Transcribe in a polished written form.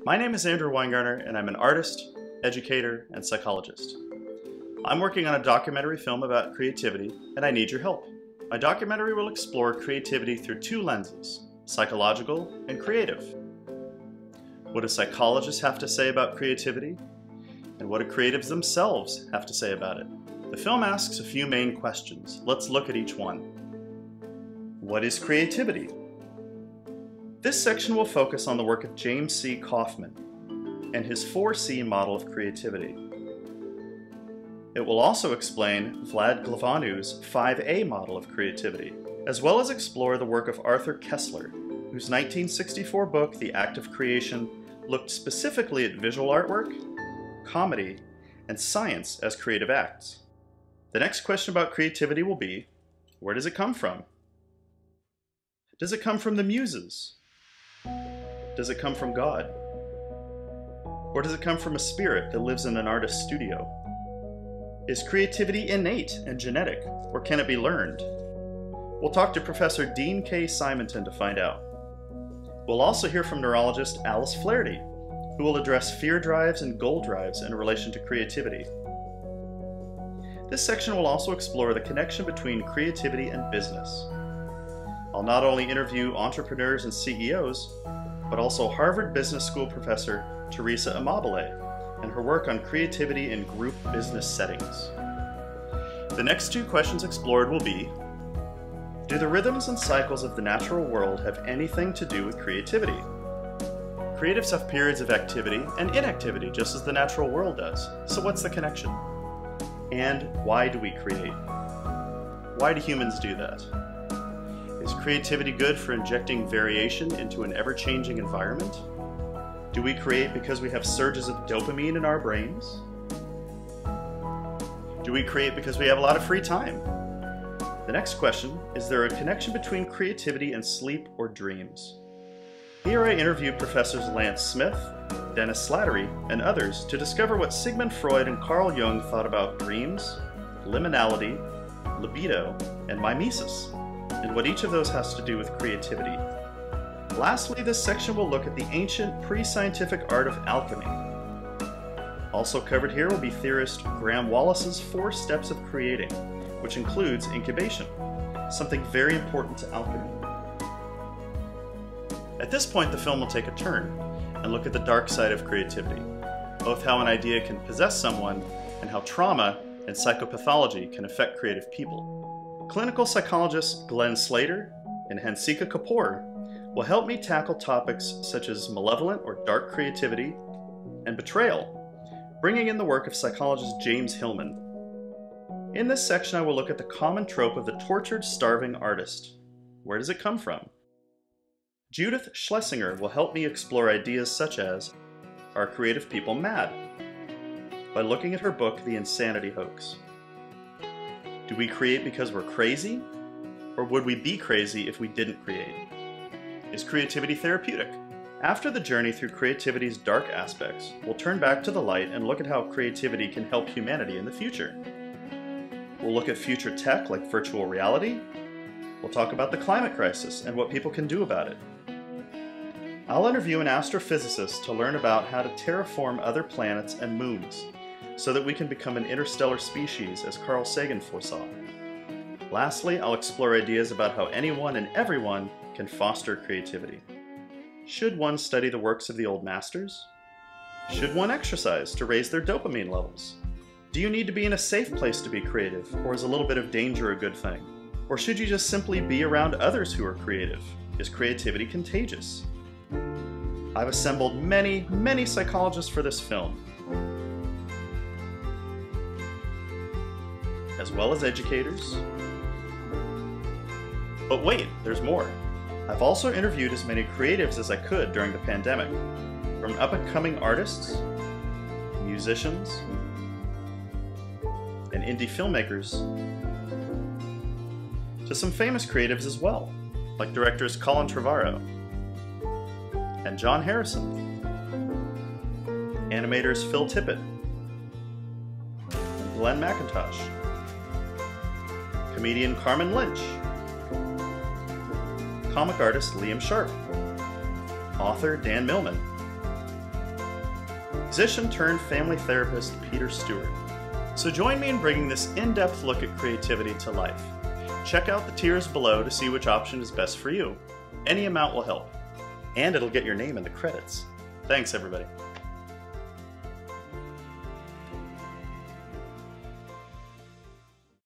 My name is Andrew Weingartner, and I'm an artist, educator, and psychologist. I'm working on a documentary film about creativity, and I need your help. My documentary will explore creativity through two lenses, psychological and creative. What do psychologists have to say about creativity? And what do creatives themselves have to say about it? The film asks a few main questions. Let's look at each one. What is creativity? This section will focus on the work of James C. Kaufman and his 4C model of creativity. It will also explain Vlad Glavanew's 5A model of creativity, as well as explore the work of Arthur Koestler, whose 1964 book, The Act of Creation, looked specifically at visual artwork, comedy, and science as creative acts. The next question about creativity will be, where does it come from? Does it come from the muses? Does it come from God? Or does it come from a spirit that lives in an artist's studio? Is creativity innate and genetic, or can it be learned? We'll talk to Professor Dean K. Simonton to find out. We'll also hear from neurologist Alice Flaherty, who will address fear drives and goal drives in relation to creativity. This section will also explore the connection between creativity and business. I'll not only interview entrepreneurs and CEOs, but also Harvard Business School professor Teresa Amabile and her work on creativity in group business settings. The next two questions explored will be, do the rhythms and cycles of the natural world have anything to do with creativity? Creatives have periods of activity and inactivity just as the natural world does. So what's the connection? And why do we create? Why do humans do that? Is creativity good for injecting variation into an ever-changing environment? Do we create because we have surges of dopamine in our brains? Do we create because we have a lot of free time? The next question, is there a connection between creativity and sleep or dreams? Here I interviewed Professors Lance Smith, Dennis Slattery, and others to discover what Sigmund Freud and Carl Jung thought about dreams, liminality, libido, and mimesis, and what each of those has to do with creativity. Lastly, this section will look at the ancient pre-scientific art of alchemy. Also covered here will be theorist Graham Wallace's 4 steps of creating, which includes incubation, something very important to alchemy. At this point, the film will take a turn and look at the dark side of creativity, both how an idea can possess someone and how trauma and psychopathology can affect creative people. Clinical psychologists Glenn Slater and Hansika Kapoor will help me tackle topics such as malevolent or dark creativity and betrayal, bringing in the work of psychologist James Hillman. In this section, I will look at the common trope of the tortured, starving artist. Where does it come from? Judith Schlesinger will help me explore ideas such as, are creative people mad? By looking at her book, The Insanity Hoax. Do we create because we're crazy? Or would we be crazy if we didn't create? Is creativity therapeutic? After the journey through creativity's dark aspects, we'll turn back to the light and look at how creativity can help humanity in the future. We'll look at future tech like virtual reality. We'll talk about the climate crisis and what people can do about it. I'll interview an astrophysicist to learn about how to terraform other planets and moons so that we can become an interstellar species as Carl Sagan foresaw. Lastly, I'll explore ideas about how anyone and everyone can foster creativity. Should one study the works of the old masters? Should one exercise to raise their dopamine levels? Do you need to be in a safe place to be creative, or is a little bit of danger a good thing? Or should you just simply be around others who are creative? Is creativity contagious? I've assembled many, many psychologists for this film, as well as educators. But wait, there's more. I've also interviewed as many creatives as I could during the pandemic, from up-and-coming artists, musicians, and indie filmmakers, to some famous creatives as well, like directors Colin Trevorrow and John Harrison, animators Phil Tippett, and Glenn McIntosh, comedian Carmen Lynch, comic artist Liam Sharp, author Dan Millman, musician turned family therapist Peter Stewart. So join me in bringing this in-depth look at creativity to life. Check out the tiers below to see which option is best for you. Any amount will help. And it'll get your name in the credits. Thanks, everybody.